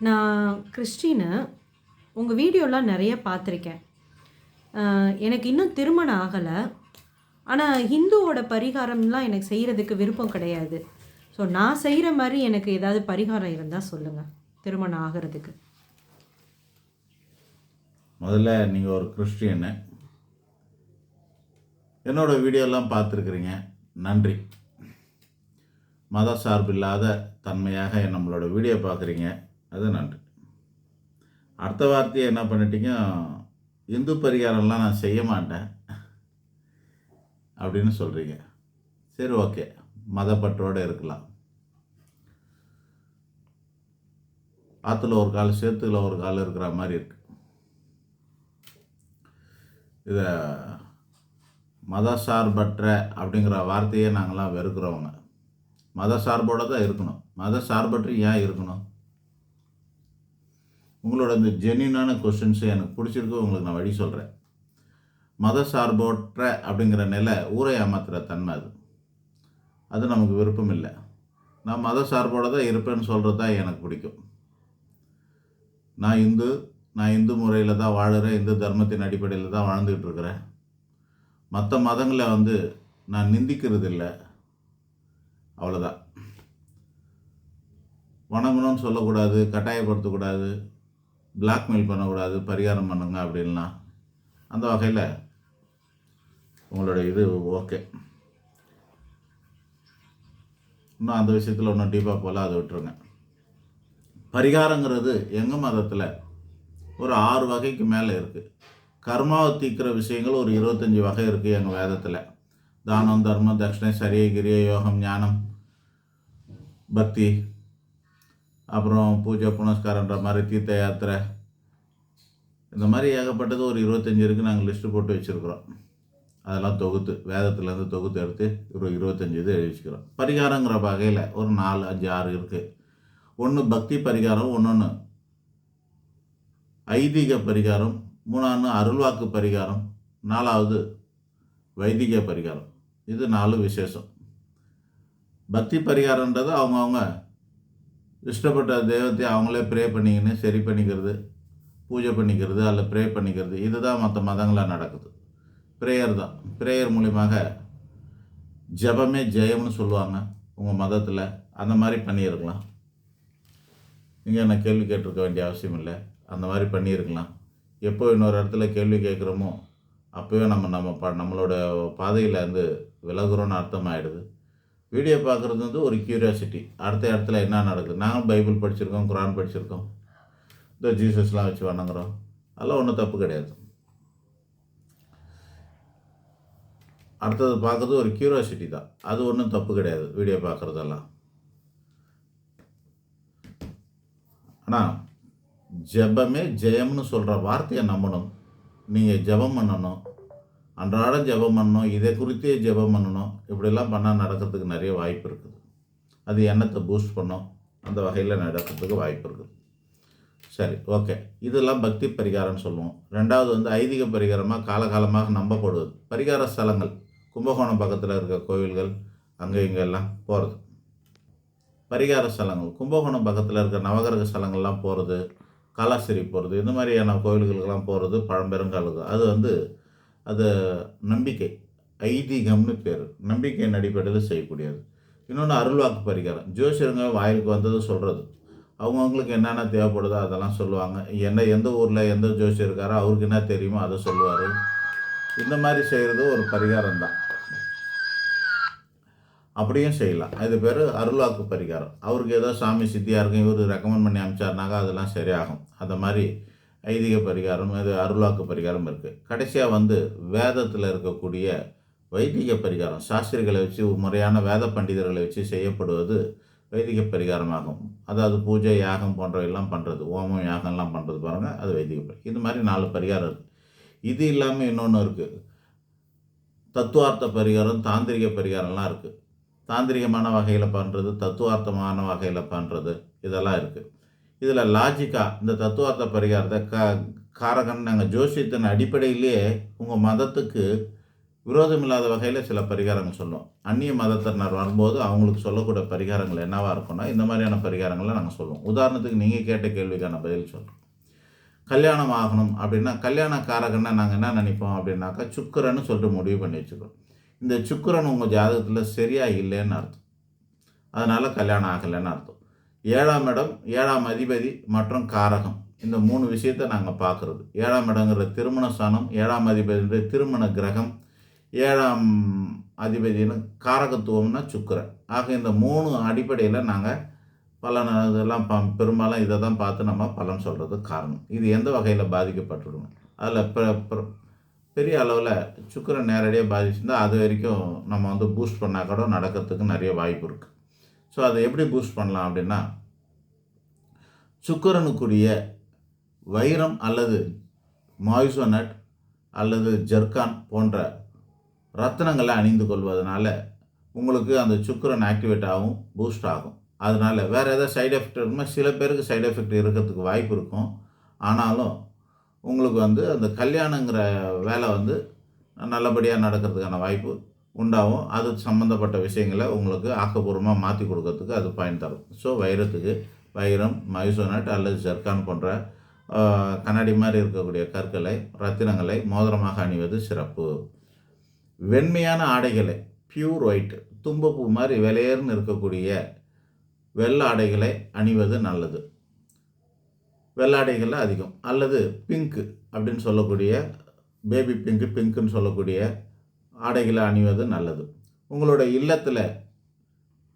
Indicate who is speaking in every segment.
Speaker 1: நான் கிறிஸ்டினு. உங்க வீடியோலாம் நெறைய பார்த்துருக்கேன். எனக்கு இன்னும் திருமணம் ஆகல. ஆனா, ஹிந்துவோட பரிகாரம்லாம் எனக்கு செய்றதுக்கு விருப்பம் கிடையாது. ஸோ, நான் செய்ற மாரி எனக்கு ஏதாவது பரிகாரம் இருந்தா சொல்லுங்க. திருமணம் ஆகுறதுக்கு.
Speaker 2: முதல்ல நீங்கள் ஒரு கிறிஸ்டியனு. என்னோட வீடியோலாம் பார்த்துருக்குறீங்க. நன்றி. மத சார்பில்லாத தன்மையாக நம்மளோட வீடியோ பார்க்குறீங்க. அது நன்றி. அடுத்த வார்த்தையை என்ன பண்ணிட்டீங்க, இந்து பரிகாரம்லாம் நான் செய்ய மாட்டேன் அப்படின்னு சொல்கிறீங்க. சரி, ஓகே, மதப்பற்றோடு இருக்கலாம். ஆற்றுல ஒரு கால் சேத்துல ஒரு கால் இருக்கிற மாதிரி இருக்கு. இதை மத சார்பற்ற அப்படிங்கிற வார்த்தையே நாங்களாம் வெறுக்கிறவங்க. மத சார்போடு தான் இருக்கணும். மத சார்பற்று ஏன் இருக்கணும்? உங்களோட இந்த ஜென்யூனான கொஸ்டின்ஸு எனக்கு பிடிச்சிருக்கு. உங்களுக்கு நான் வழி சொல்கிறேன். மத சார்பற்ற அப்படிங்கிற நிலை ஊரை ஏமாத்துகிற தன்மை. அது நமக்கு விருப்பம் இல்லை. நான் மத சார்போடு தான் இருப்பேன்னு சொல்கிறது தான் எனக்கு பிடிக்கும். நான் இந்து முறையில் தான் வாழுகிறேன். இந்து தர்மத்தின் அடிப்படையில் தான் வாழ்ந்துக்கிட்டு இருக்கிறேன். மற்ற மதங்களை நான் நிந்திக்கிறது இல்லை, அவ்வளோதான். வணங்கணும்னு சொல்லக்கூடாது, கட்டாயப்படுத்தக்கூடாது, பிளாக்மெயில் பண்ணக்கூடாது, பரிகாரம் பண்ணுங்க அப்படின்லாம். அந்த வகையில் உங்களோட இது ஓகே. இன்னும் அந்த விஷயத்தில் ஒன்றும் டீப்பாக போல, அதை விட்டுருங்க. பரிகாரங்கிறது எங்கள் மதத்தில் ஒரு 6 வகைக்கு மேலே இருக்குது. கர்மாவை தீர்க்கிற விஷயங்கள் ஒரு 25 வகை இருக்குது எங்கள் வேதத்தில். தானம், தர்மம், தட்சிணை, சரியை, கிரியை, யோகம், ஞானம், பக்தி, அப்புறம் பூஜை புனஸ்காரன்ற மாதிரி, தீர்த்த யாத்திரை, இந்த மாதிரி ஏகப்பட்டது ஒரு 25 இருக்குது. நாங்கள் லிஸ்ட்டு போட்டு வச்சுருக்குறோம். அதெல்லாம் தொகுத்து வேதத்துலேருந்து தொகுத்து எடுத்து ஒரு 25 இது எழுதி வச்சுக்கிறோம். பரிகாரங்கிற வகையில் ஒரு 4, 5, 6 இருக்குது. ஒன்று பக்தி பரிகாரம், ஒன்று ஐதீக பரிகாரம், 3 அருள்வாக்கு பரிகாரம், 4 வைதிக பரிகாரம். இது 4 விசேஷம். பக்தி பரிகாரன்றது அவங்கவுங்க இஷ்டப்பட்ட தெய்வத்தை அவங்களே ப்ரே பண்ணிக்கின்னு சரி பண்ணிக்கிறது, பூஜை பண்ணிக்கிறது, அல்ல ப்ரே பண்ணிக்கிறது. இதுதான் மற்ற மதங்களாக நடக்குது. ப்ரேயர் தான். ப்ரேயர் மூலியமாக ஜபமே ஜெயம்னு சொல்லுவாங்க உங்கள் மதத்தில். அந்த மாதிரி பண்ணியிருக்கலாம். நீங்கள் என்ன கேள்வி கேட்டிருக்க வேண்டிய அவசியம் இல்லை. அந்த மாதிரி பண்ணியிருக்கலாம். எப்போ இன்னொரு இடத்துல கேள்வி கேட்குறோமோ அப்போவே நம்மளோட பாதையில் விலகுறோன்னு அர்த்தமாகிடுது. வீடியோ பார்க்குறது ஒரு க்யூரியாசிட்டி. அடுத்த இடத்துல என்ன நடக்குது. நாங்கள் பைபிள் படிச்சிருக்கோம், குரான் படிச்சிருக்கோம், இந்த ஜீசஸ்லாம் வச்சு வணங்குறோம். அதெல்லாம் ஒன்றும் தப்பு கிடையாது. அடுத்தது பார்க்குறது ஒரு க்யூரியாசிட்டி தான். அது ஒன்றும் தப்பு கிடையாது வீடியோ பார்க்குறதெல்லாம். ஆனால் ஜெபமே ஜெயம்னு சொல்கிற வார்த்தையை நம்பணும். நீங்கள் ஜெபம் பண்ணணும், அன்றாடம் ஜெபம் பண்ணணும், இதை குறித்தே ஜெபம் பண்ணணும். இப்படிலாம் பண்ணால் நடக்கிறதுக்கு நிறைய வாய்ப்பு இருக்குது. அது எண்ணத்தை பூஸ்ட் பண்ணும். அந்த வகையில் நடக்கிறதுக்கு வாய்ப்பு இருக்குது. சரி, ஓகே. இதெல்லாம் பக்தி பரிகாரம்னு சொல்லுவோம். 2வது ஐதீக பரிகாரமாக காலகாலமாக நம்பப்படுவது. பரிகார ஸ்தலங்கள், கும்பகோணம் பக்கத்தில் இருக்க கோவில்கள், அங்கே இங்கே எல்லாம் போகிறது. பரிகார ஸ்தலங்கள் கும்பகோணம் பக்கத்தில் இருக்க நவகிரக ஸ்தலங்கள்லாம் போகிறது, காலாஸ்திரி போகிறது, இந்த மாதிரியான கோவில்களுக்கெல்லாம் போகிறது பழம்பெருங்காலுக்கு. அது நம்பிக்கை, ஐதீகம்னு பேர். நம்பிக்கையின் அடிப்படையில் செய்யக்கூடியது. இன்னொன்று அருள்வாக்கு பரிகாரம். ஜோசியருங்க வாயிலுக்கு வந்தது சொல்கிறது. அவங்கவுங்களுக்கு என்னென்ன தேவைப்படுதோ அதெல்லாம் சொல்லுவாங்க. எந்த ஊரில் எந்த ஜோசியர் இருக்காரோ அவருக்கு என்ன தெரியுமோ அதை சொல்லுவார். இந்த மாதிரி செய்கிறது ஒரு பரிகாரம் தான். அப்படியும் செய்யலாம். இது பேர் அருள்வாக்கு பரிகாரம். அவருக்கு ஏதோ சாமி சித்தியாக இருக்கும், இவர் ரெக்கமெண்ட் பண்ணி அனுப்பிச்சாருனாக்கா அதெல்லாம் சரியாகும். அந்த மாதிரி ஐதீக பரிகாரம், இது அருள்வாக்கு பரிகாரம் இருக்குது. கடைசியாக வேதத்தில் இருக்கக்கூடிய வைதிக பரிகாரம், சாஸ்திரிகளை வச்சு முறையான வேத பண்டிதர்களை வச்சு செய்யப்படுவது வைதிக பரிகாரமாகும். அதாவது பூஜை, யாகம் போன்றவையெல்லாம் பண்ணுறது, ஓமம் யாகம்லாம் பண்ணுறது பாருங்கள், அது வைதிக பரிகாரம். இது மாதிரி 4 பரிகாரம் இருக்குது. இது இல்லாமல் இன்னொன்று இருக்குது, தத்துவார்த்த பரிகாரம், தாந்திரிக பரிகாரம்லாம் இருக்குது. தாந்திரிகமான வகையில் பண்ணுறது, தத்துவார்த்தமான வகையில் பண்ணுறது, இதெல்லாம் இருக்குது. இதில் லாஜிக்காக இந்த தத்துவார்த்த பரிகாரத்தை காரகன் நாங்கள் ஜோசியத்தின் அடிப்படையிலேயே உங்கள் மதத்துக்கு விரோதம் இல்லாத வகையில் சில பரிகாரங்கள் சொல்லுவோம். அந்நிய மதத்தினர் வரும்போது அவங்களுக்கு சொல்லக்கூடிய பரிகாரங்கள் என்னவாக இருக்கும்னா, இந்த மாதிரியான பரிகாரங்களை நாங்கள் சொல்லுவோம். உதாரணத்துக்கு நீங்கள் கேட்ட கேள்விக்கான பதில் சொல்கிறோம். கல்யாணம் ஆகணும் அப்படின்னா, கல்யாணக்காரகன்னா நாங்கள் என்ன நினைப்போம் அப்படின்னாக்கா, சுக்கிரன்னு சொல்லிட்டு முடிவு பண்ணி வச்சுக்கிறோம். இந்த சுக்கிரன் உங்கள் ஜாதகத்தில் சரியாக இல்லைன்னு அர்த்தம். அதனால் கல்யாணம் ஆகலைன்னு அர்த்தம். 7ஆம் இடம், 7ஆம் அதிபதி மற்றும் காரகம், இந்த 3 விஷயத்தை நாங்கள் பார்க்குறது. 7ஆம் இடங்கிற திருமண ஸ்தானம், 7ஆம் அதிபதி திருமண கிரகம், 7ஆம் அதிபதினு காரகத்துவம்னா சுக்கிரன். ஆக இந்த 3 அடிப்படையில் நாங்கள் பலன் இதெல்லாம் பெரும்பாலும் இதை தான் பார்த்து நம்ம பலன் சொல்கிறதுக்கு காரணம். இது எந்த வகையில் பாதிக்கப்பட்டுவிடும், அதில் பெரிய அளவில் சுக்கிரன் நேரடியாக பாதிச்சிருந்தால் அது வரைக்கும் நம்ம வந்து பூஸ்ட் பண்ணால் கூட நடக்கிறதுக்கு நிறைய வாய்ப்பு இருக்குது. ஸோ அதை எப்படி பூஸ்ட் பண்ணலாம் அப்படின்னா, சுக்கிரனுக்குரிய வைரம் அல்லது மாய்சோனட் அல்லது ஜெர்கான் போன்ற ரத்தினங்களை அணிந்து கொள்வதனால உங்களுக்கு அந்த சுக்கிரன் ஆக்டிவேட் ஆகும், பூஸ்ட் ஆகும். அதனால் வேறு ஏதாவது சைடு எஃபெக்ட் இருக்குமா, சில பேருக்கு சைடு எஃபெக்ட் இருக்கிறதுக்கு வாய்ப்பு இருக்கும். ஆனாலும் உங்களுக்கு வந்து அந்த கல்யாணங்கிற வேலை வந்து நல்லபடியாக நடக்கிறதுக்கான வாய்ப்பு உண்டாகும். அது சம்மந்தப்பட்ட விஷயங்களை உங்களுக்கு ஆக்கப்பூர்வமாக மாற்றி கொடுக்கறதுக்கு அது பயன் தரும். ஸோ வைரத்துக்கு வைரம், மைசோனட் அல்லது ஜெர்கான் போன்ற கண்ணாடி மாதிரி இருக்கக்கூடிய கற்களை, ரத்தினங்களை மோதிரமாக அணிவது சிறப்பு. வெண்மையான ஆடைகளை, பியூர் ஒயிட், தும்பப்பூ மாதிரி வெளையர்னு இருக்கக்கூடிய வெள்ளை ஆடைகளை அணிவது நல்லது. வெள்ளாடைகளில் அதிகம், அல்லது பிங்க்கு அப்படின்னு சொல்லக்கூடிய பேபி பிங்க்குன்னு சொல்லக்கூடிய ஆடைகளை அணிவது நல்லது. உங்களோட இல்லத்தில்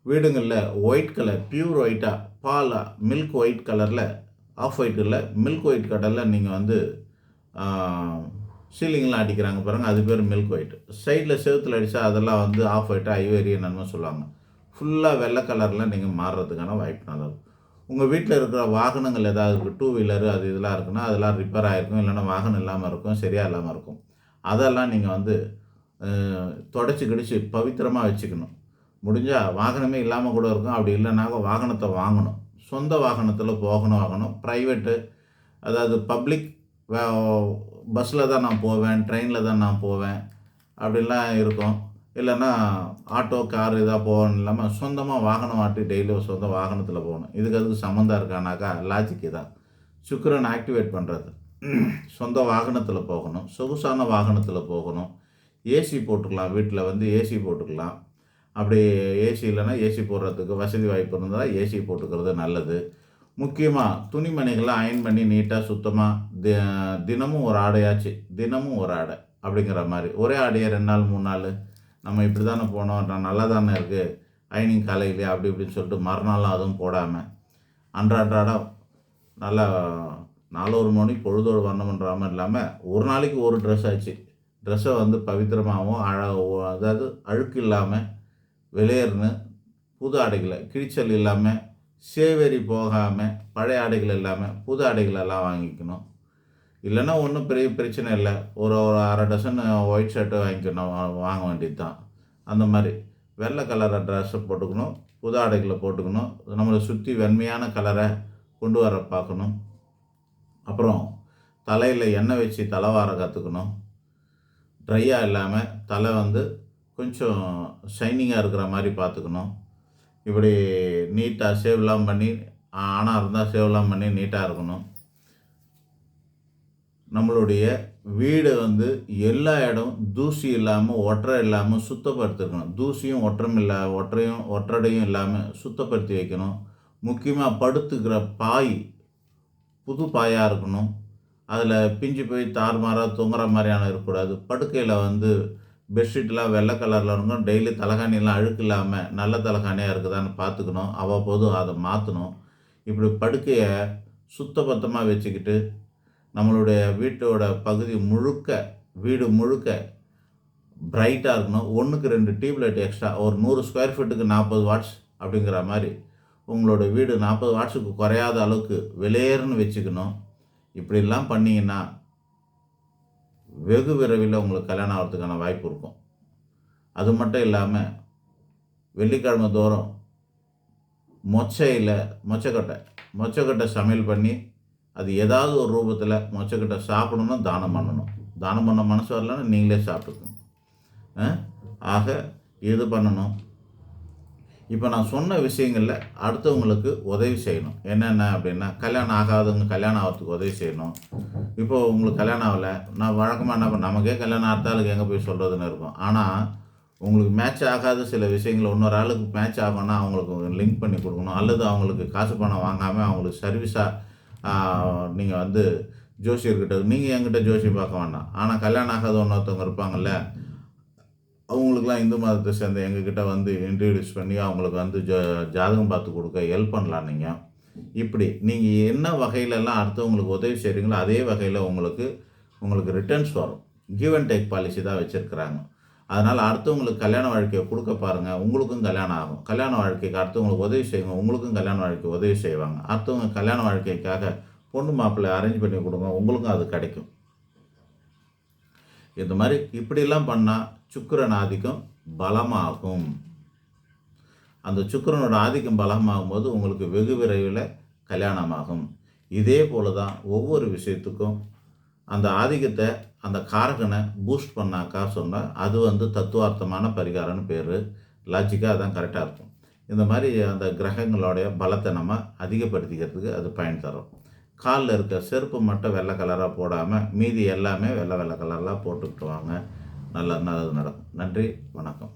Speaker 2: வீடுங்களில் ஒயிட் கலர், பியூர் ஒயிட்டாக, பாலாக, மில்க் ஒயிட் கலரில், ஆஃப் ஒயிட் இல்லை, மில்க் ஒயிட் கலரில் நீங்கள் வந்து சீலிங்லாம் அடிக்கிறாங்க பாருங்கள், அது பேர் மில்க் ஒயிட். சைடில் செவுத்தில் அடித்தா அதெல்லாம் வந்து ஆஃப் ஒயிட்டாக, ஐவேரியன்னு சொல்லுவாங்க. ஃபுல்லாக வெள்ளை கலரில் நீங்கள் மாறுறதுக்கான வாய்ப்பு நல்லது. உங்கள் வீட்டில் இருக்கிற வாகனங்கள் ஏதாவது இருக்குது, 2 வீலரு அது இதெல்லாம் இருக்குன்னா அதெல்லாம் ரிப்பேர் ஆகிருக்கும், இல்லைன்னா வாகனம் இல்லாமல் இருக்கும், சரியாக இல்லாமல் இருக்கும். அதெல்லாம் நீங்கள் வந்து தொடச்சி கிடிச்சு பவித்திரமாக வச்சுக்கணும். முடிஞ்சால் வாகனமே இல்லாமல் கூட இருக்கும். அப்படி இல்லைனாக்க வாகனத்தை வாங்கணும். சொந்த வாகனத்தில் வாங்கணும். ப்ரைவேட்டு, அதாவது பப்ளிக் பஸ்ஸில் தான் நான் போவேன், ட்ரெயினில் தான் நான் போவேன் அப்படின்லாம் இருக்கும். இல்லைன்னா ஆட்டோ, கார் இதாக போகணும் இல்லாமல் சொந்தமாக வாகனம் ஆட்டி டெய்லியும் சொந்த வாகனத்தில் போகணும். அதுக்கு சம்மந்தம் இருக்கானாக்கா லாஜிக்கு தான். சுக்கிரன் ஆக்டிவேட் பண்ணுறது. சொந்த வாகனத்தில் போகணும், சொகுசான வாகனத்தில் போகணும். ஏசி போட்டுக்கலாம், வீட்டில் வந்து ஏசி போட்டுக்கலாம். அப்படி ஏசி இல்லைன்னா ஏசி போடுறதுக்கு வசதி வாய்ப்பு இருந்தால் ஏசி போட்டுக்கிறது நல்லது. முக்கியமாக துணிமணிகளை அயன் பண்ணி நீட்டாக சுத்தமாக தினமும் ஒரு ஆடையாச்சு, தினமும் ஒரு ஆடை அப்படிங்கிற மாதிரி. ஒரே ஆடையை 2 நாள் 3 நாள் நம்ம இப்படி தானே போனோம், நான் நல்லா தானே இருக்குது அயனிங் காலையிலே அப்படி இப்படின்னு சொல்லிட்டு மறுநாளும் அதுவும் போடாமல் அன்றாடம் நல்லா 4 மணி பொழுதோடு வர்ணம் பண்ணுறாமல் இல்லாமல் ஒரு நாளைக்கு ஒரு ட்ரெஸ் ஆச்சு. ட்ரெஸ்ஸை வந்து பவித்திரமாகவும் அதாவது அழுக்கு இல்லாமல் வெளியேறுன்னு புது ஆடைகளை, கிழிச்சல் இல்லாமல், சேவேரி போகாமல், பழைய ஆடைகள் இல்லாமல் புது ஆடைகளெல்லாம் வாங்கிக்கணும். இல்லைன்னா ஒன்றும் பெரிய பிரச்சனை இல்லை, ஒரு 1/2 டசன் ஒயிட் ஷர்ட்டு வாங்க வேண்டியது தான். அந்த மாதிரி வெள்ளை கலரை ட்ரெஸ்ஸை போட்டுக்கணும், புது ஆடைகளை போட்டுக்கணும். நம்மளை சுற்றி வெண்மையான கலரை கொண்டு வர பார்க்கணும். அப்புறம் தலையில் எண்ணெய் வச்சு தலைவார கற்றுக்கணும். ட்ரையாக இல்லாமல் தலை வந்து கொஞ்சம் ஷைனிங்காக இருக்கிற மாதிரி பார்த்துக்கணும். இப்படி நீட்டாக சேவ்லாம் பண்ணி, ஆணாக இருந்தால் சேவ்லாம் பண்ணி நீட்டாக இருக்கணும். நம்மளுடைய வீடு வந்து எல்லா இடம் தூசி இல்லாமல், ஒற்றை இல்லாமல் சுத்தப்படுத்திருக்கணும். தூசியும் ஒற்றடையும் இல்லாமல் சுத்தப்படுத்தி வைக்கணும். முக்கியமாக படுத்துக்கிற பாய் புது பாயாக இருக்கணும். அதில் பிஞ்சு போய் தாறுமாறாக தொங்குற மாதிரியான இருக்கக்கூடாது. படுக்கையில் வந்து பெட்ஷீட்லாம் வெள்ளை கலரில் இருக்கணும். டெய்லி தலைகாணிலாம் அழுக்கு இல்லாமல் நல்ல தலைகாணியாக இருக்குதான்னு பார்த்துக்கணும். அவ்வப்போது அதை மாற்றணும். இப்படி படுக்கையை சுத்தபத்தமாக வச்சுக்கிட்டு நம்மளுடைய வீட்டோட பகுதி முழுக்க, வீடு முழுக்க பிரைட்டாக இருக்கணும். 1க்கு 2 டியூப்லைட் எக்ஸ்ட்ரா, ஒரு 100 ஸ்கொயர் ஃபீட்டுக்கு 40 வாட்ஸ் அப்படிங்கிற மாதிரி உங்களோட வீடு 40 வாட்ஸுக்கு குறையாத அளவுக்கு வெளியேறுன்னு வச்சுக்கணும். இப்படிலாம் பண்ணிங்கன்னா வெகு விரைவில் உங்களுக்கு கல்யாணம் ஆகிறதுக்கான வாய்ப்பு இருக்கும். அது மட்டும் இல்லாமல் வெள்ளிக்கிழமை தோறும் மொச்சக்கொட்டை சமையல் பண்ணி அது ஏதாவது ஒரு ரூபத்தில் மொச்சக்கொட்டை சாப்பிடணும், தானம் பண்ணணும். தானம் பண்ண மனசு வரலன்னா நீங்களே சாப்பிட்டுக்கணும். ஆக இது பண்ணணும். இப்போ நான் சொன்ன விஷயங்களில் அடுத்தவங்களுக்கு உதவி செய்யணும். என்னென்ன அப்படின்னா, கல்யாணம் ஆகாதவங்க கல்யாணம் ஆகிறதுக்கு உதவி செய்யணும். இப்போது உங்களுக்கு கல்யாணம் ஆகலை, நான் வழக்கமாக என்ன பண்ண, நமக்கே கல்யாணம் ஆகிறதாளுக்கு எங்கே போய் சொல்கிறதுன்னு இருக்கும். ஆனால் உங்களுக்கு மேட்ச் ஆகாத சில விஷயங்கள் இன்னொரு ஆளுக்கு மேட்ச் ஆகும்னா அவங்களுக்கு லிங்க் பண்ணி கொடுக்கணும். அல்லது அவங்களுக்கு காசு பணம் வாங்காமல் அவங்களுக்கு சர்வீஸாக நீங்கள் ஜோசியர்கிட்ட, நீங்கள் என்கிட்ட ஜோசியம் பார்க்க வேண்டாம். ஆனால் கல்யாணம் ஆகாத இன்னொருத்தவங்க இருப்பாங்கள்ல, அவங்களுக்குலாம் இந்து மதத்தை சேர்ந்த எங்ககிட்ட இன்ட்ரடியூஸ் பண்ணி அவங்களுக்கு ஜாதகம் பார்த்து கொடுக்க ஹெல்ப் பண்ணலாம். நீங்கள் இப்படி நீங்கள் என்ன வகையிலலாம் அடுத்தவங்களுக்கு உதவி செய்கிறீங்களோ அதே வகையில் உங்களுக்கு ரிட்டர்ன்ஸ் வரும். கிவ் அண்ட் டேக் பாலிசி தான் வச்சுருக்கிறாங்க. அதனால் அடுத்தவங்களுக்கு கல்யாண வாழ்க்கையை கொடுக்க பாருங்கள், உங்களுக்கும் கல்யாணம் ஆகும். கல்யாண வாழ்க்கைக்கு அடுத்தவங்களுக்கு உதவி செய்யுங்க, உங்களுக்கும் கல்யாண வாழ்க்கை உதவி செய்வாங்க. அடுத்தவங்க கல்யாண வாழ்க்கைக்காக பொண்ணு மாப்பிள்ளை அரேஞ்ச் பண்ணி கொடுங்க, உங்களுக்கும் அது கிடைக்கும். இந்த மாதிரி இப்படிலாம் பண்ணால் சுக்கிரன் ஆதிக்கம் பலமாகும். அந்த சுக்கிரனோட ஆதிக்கம் பலமாகும் போது உங்களுக்கு வெகு விரைவில் கல்யாணமாகும். இதே போல தான் ஒவ்வொரு விஷயத்துக்கும் அந்த ஆதிக்கத்தை, அந்த காரகனை பூஸ்ட் பண்ணாக்கா சொன்னால் அது தத்துவார்த்தமான பரிகாரம்னு பேர். லாஜிக்காக அதான் கரெக்டாக இருக்கும். இந்த மாதிரி அந்த கிரகங்களுடைய பலத்தை நம்ம அதிகப்படுத்திக்கிறதுக்கு அது பயன் தரும். காலில் இருக்க செருப்பு மட்டும் வெள்ளை கலராக போடாமல் மீதி எல்லாமே வெள்ளை கலராக போட்டுக்கிட்டு வாங்க. நல்லது நடக்கும். நன்றி, வணக்கம்.